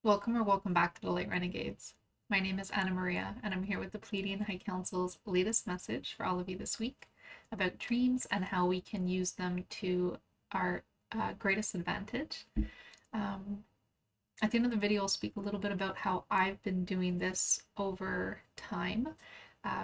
Welcome or welcome back to the Light Renegades. My name is Anna Maria, and I'm here with the Pleiadian High Council's latest message for all of you this week about dreams and how we can use them to our greatest advantage. Um, at the end of the video, I'll speak a little bit about how I've been doing this over time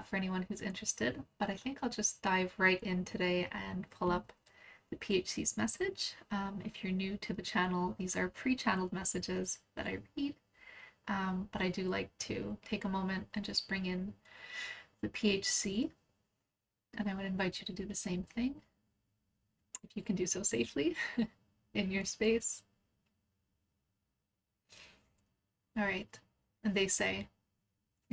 for anyone who's interested, but I think I'll just dive right in today and pull up the PHC's message. If you're new to the channel, these are pre-channeled messages that I read, but I do like to take a moment and just bring in the PHC, and I would invite you to do the same thing if you can do so safely in your space. All right, and they say,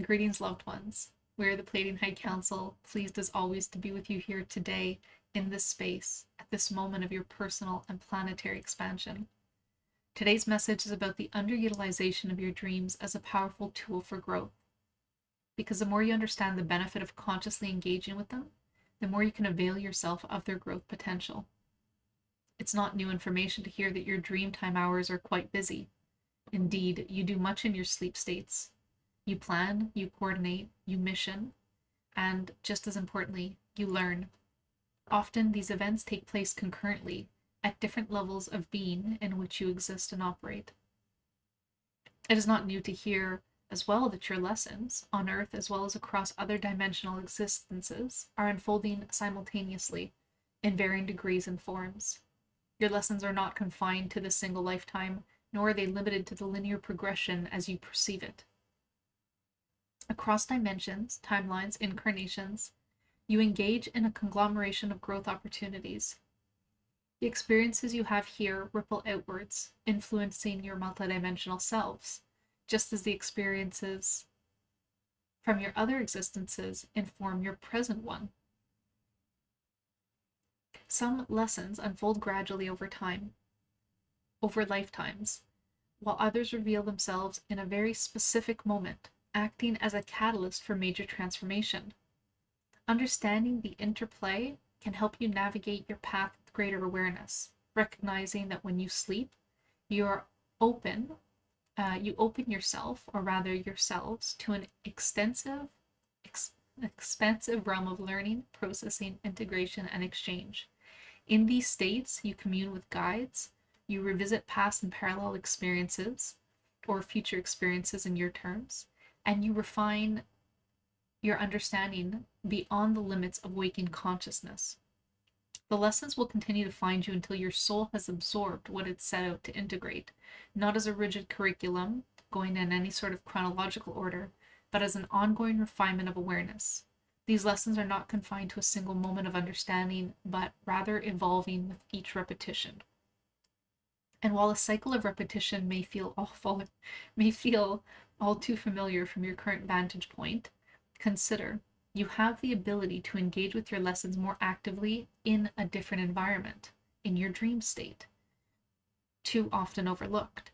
greetings, loved ones. We are the Pleiadian High Council, pleased as always to be with you here today in this space at this moment of your personal and planetary expansion. Today's message is about the underutilization of your dreams as a powerful tool for growth. Because the more you understand the benefit of consciously engaging with them, the more you can avail yourself of their growth potential. It's not new information to hear that your Dreamtime hours are quite busy. Indeed, you do much in your sleep states. You plan, you coordinate, you mission, and just as importantly, you learn. Often these events take place concurrently at different levels of being in which you exist and operate. It is not new to hear as well that your lessons, on Earth as well as across other dimensional existences, are unfolding simultaneously in varying degrees and forms. Your lessons are not confined to the single lifetime, nor are they limited to the linear progression as you perceive it. Across dimensions, timelines, incarnations, you engage in a conglomeration of growth opportunities. The experiences you have here ripple outwards, influencing your multidimensional selves, just as the experiences from your other existences inform your present one. Some lessons unfold gradually over time, over lifetimes, while others reveal themselves in a very specific moment, acting as a catalyst for major transformation. Understanding the interplay can help you navigate your path with greater awareness, recognizing that when you sleep, you open yourself, or rather yourselves, to an expansive realm of learning, processing, integration, and exchange. In these states, you commune with guides, you revisit past and parallel experiences, or future experiences in your terms, and you refine your understanding beyond the limits of waking consciousness. The lessons will continue to find you until your soul has absorbed what it set out to integrate, not as a rigid curriculum going in any sort of chronological order, but as an ongoing refinement of awareness. These lessons are not confined to a single moment of understanding, but rather evolving with each repetition. And while a cycle of repetition may feel all too familiar from your current vantage point, consider you have the ability to engage with your lessons more actively in a different environment, in your dream state, too often overlooked.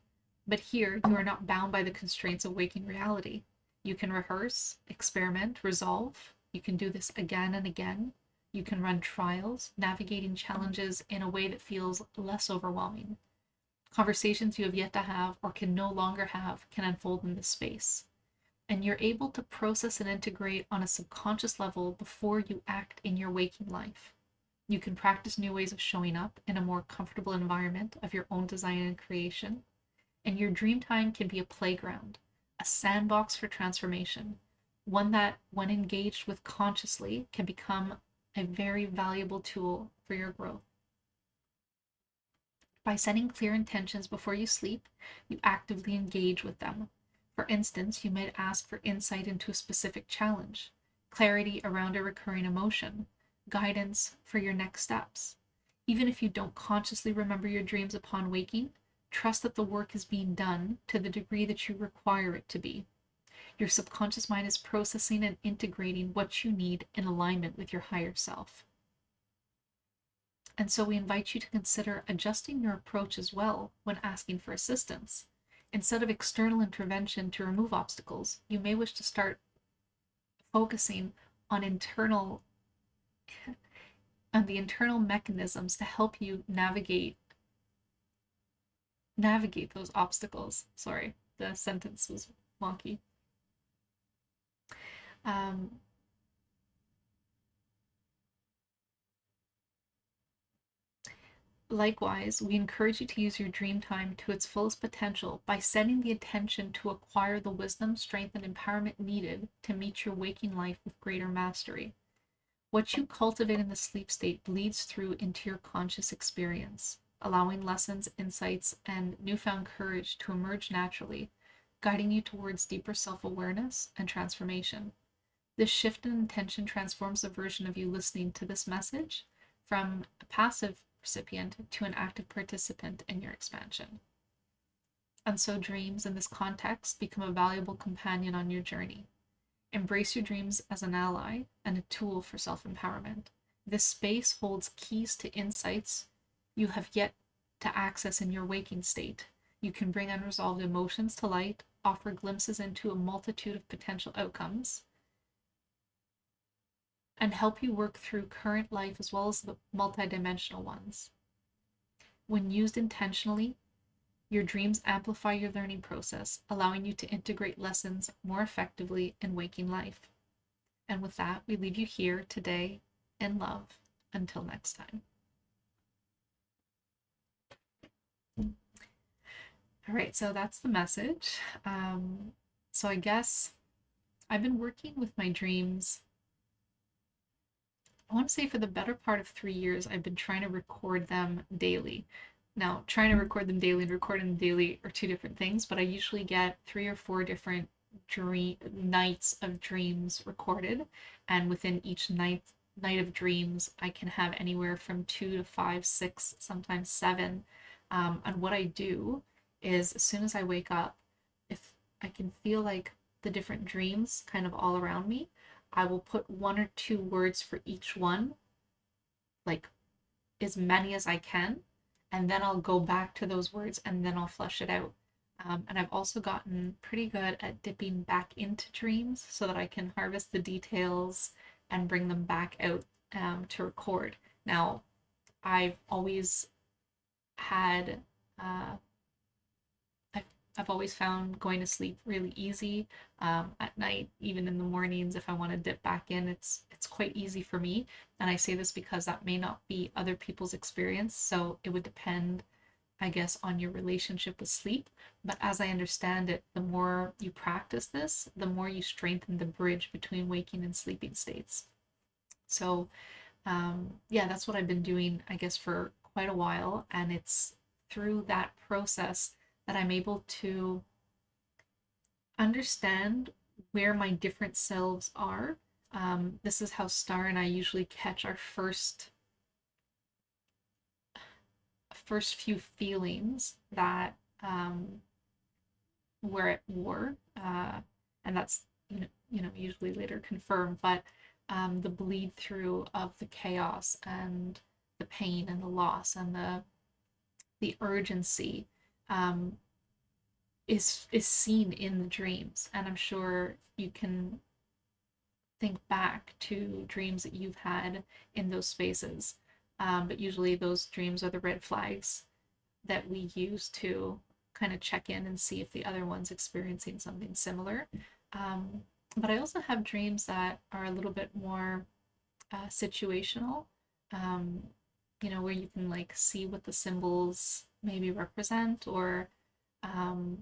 But here, you are not bound by the constraints of waking reality. You can rehearse, experiment, resolve. You can do this again and again. You can run trials, navigating challenges in a way that feels less overwhelming. Conversations you have yet to have or can no longer have can unfold in this space. And you're able to process and integrate on a subconscious level before you act in your waking life. You can practice new ways of showing up in a more comfortable environment of your own design and creation. And your dream time can be a playground, a sandbox for transformation, one that, when engaged with consciously, can become a very valuable tool for your growth. By setting clear intentions before you sleep, you actively engage with them. For instance, you might ask for insight into a specific challenge, clarity around a recurring emotion, guidance for your next steps. Even if you don't consciously remember your dreams upon waking, trust that the work is being done to the degree that you require it to be. Your subconscious mind is processing and integrating what you need in alignment with your higher self. And so we invite you to consider adjusting your approach as well when asking for assistance. Instead of external intervention to remove obstacles, you may wish to start focusing on the internal mechanisms to help you navigate navigate those obstacles. Sorry, the sentence was wonky. Um, Likewise, we encourage you to use your dream time to its fullest potential by setting the intention to acquire the wisdom, strength, and empowerment needed to meet your waking life with greater mastery. What you cultivate in the sleep state bleeds through into your conscious experience, allowing lessons, insights, and newfound courage to emerge naturally, guiding you towards deeper self awareness and transformation. This shift in intention transforms the version of you listening to this message from a passive recipient to an active participant in your expansion. And so, dreams in this context become a valuable companion on your journey. Embrace your dreams as an ally and a tool for self empowerment. This space holds keys to insights you have yet to access in your waking state. You can bring unresolved emotions to light, offer glimpses into a multitude of potential outcomes, and help you work through current life as well as the multidimensional ones. When used intentionally, your dreams amplify your learning process, allowing you to integrate lessons more effectively in waking life. And with that, we leave you here today in love. Until next time. All right, so that's the message. So I guess I've been working with my dreams. I want to say for the better part of 3 years, I've been trying to record them daily. Now, trying to record them daily and recording them daily are two different things, but I usually get 3 or 4 different nights of dreams recorded, and within each night of dreams, I can have anywhere from 2 to 5, 6, sometimes 7. And what I do is, as soon as I wake up, if I can feel like the different dreams kind of all around me, I will put 1 or 2 words for each one, like as many as I can, and then I'll go back to those words and then I'll flesh it out. And I've also gotten pretty good at dipping back into dreams so that I can harvest the details and bring them back out to record. Now, I've always had uh, I've always found going to sleep really easy at night, even in the mornings. If I want to dip back in, it's quite easy for me. And I say this because that may not be other people's experience, so it would depend, I guess, on your relationship with sleep. But as I understand it, the more you practice this, the more you strengthen the bridge between waking and sleeping states. So yeah, that's what I've been doing, I guess, for quite a while. And it's through that process that I'm able to understand where my different selves are. This is how Star and I usually catch our first few feelings that we're at war, and that's usually later confirmed. But the bleed through of the chaos and the pain and the loss and the urgency um, is seen in the dreams. And I'm sure you can think back to dreams that you've had in those spaces. But usually those dreams are the red flags that we use to kind of check in and see if the other one's experiencing something similar. Um, but I also have dreams that are a little bit more situational, um, where you can like see what the symbols maybe represent, or um,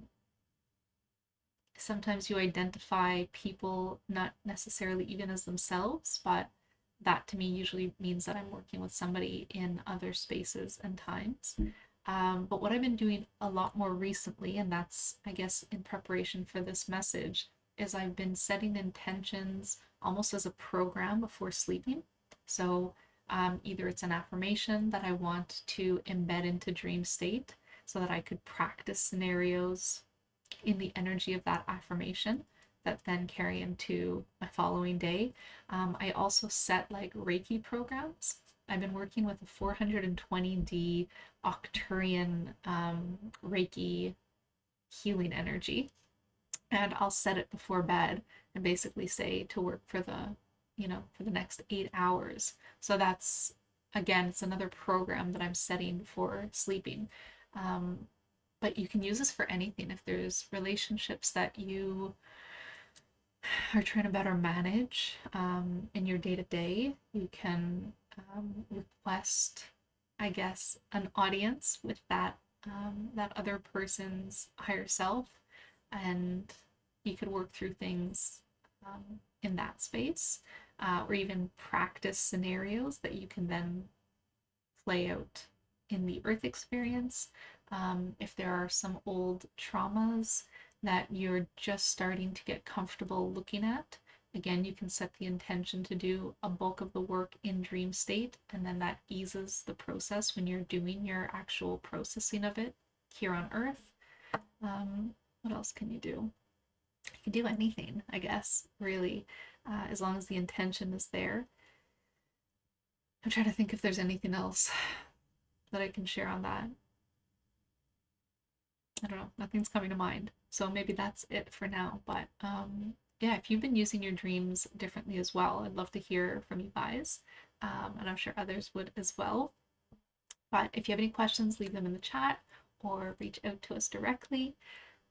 sometimes you identify people not necessarily even as themselves, but that to me usually means that I'm working with somebody in other spaces and times. But what I've been doing a lot more recently, and that's, I guess, in preparation for this message, is I've been setting intentions almost as a program before sleeping. So either it's an affirmation that I want to embed into dream state so that I could practice scenarios in the energy of that affirmation that then carry into my following day. I also set like Reiki programs. I've been working with a 420D Octurian Reiki healing energy, and I'll set it before bed and basically say to work for the next 8 hours. So that's, again, it's another program that I'm setting before sleeping. But you can use this for anything. If there's relationships that you are trying to better manage in your day to day, you can request, I guess, an audience with that other person's higher self, and you could work through things in that space, or even practice scenarios that you can then play out in the earth experience. If there are some old traumas that you're just starting to get comfortable looking at, again, you can set the intention to do a bulk of the work in dream state, and then that eases the process when you're doing your actual processing of it here on earth. What else can you do? You can do anything, I guess, really, as long as the intention is there. I'm trying to think if there's anything else that I can share on that. I don't know, nothing's coming to mind. So maybe that's it for now. But yeah, if you've been using your dreams differently as well, I'd love to hear from you guys. And I'm sure others would as well. But if you have any questions, leave them in the chat or reach out to us directly.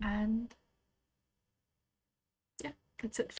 And yeah, that's it.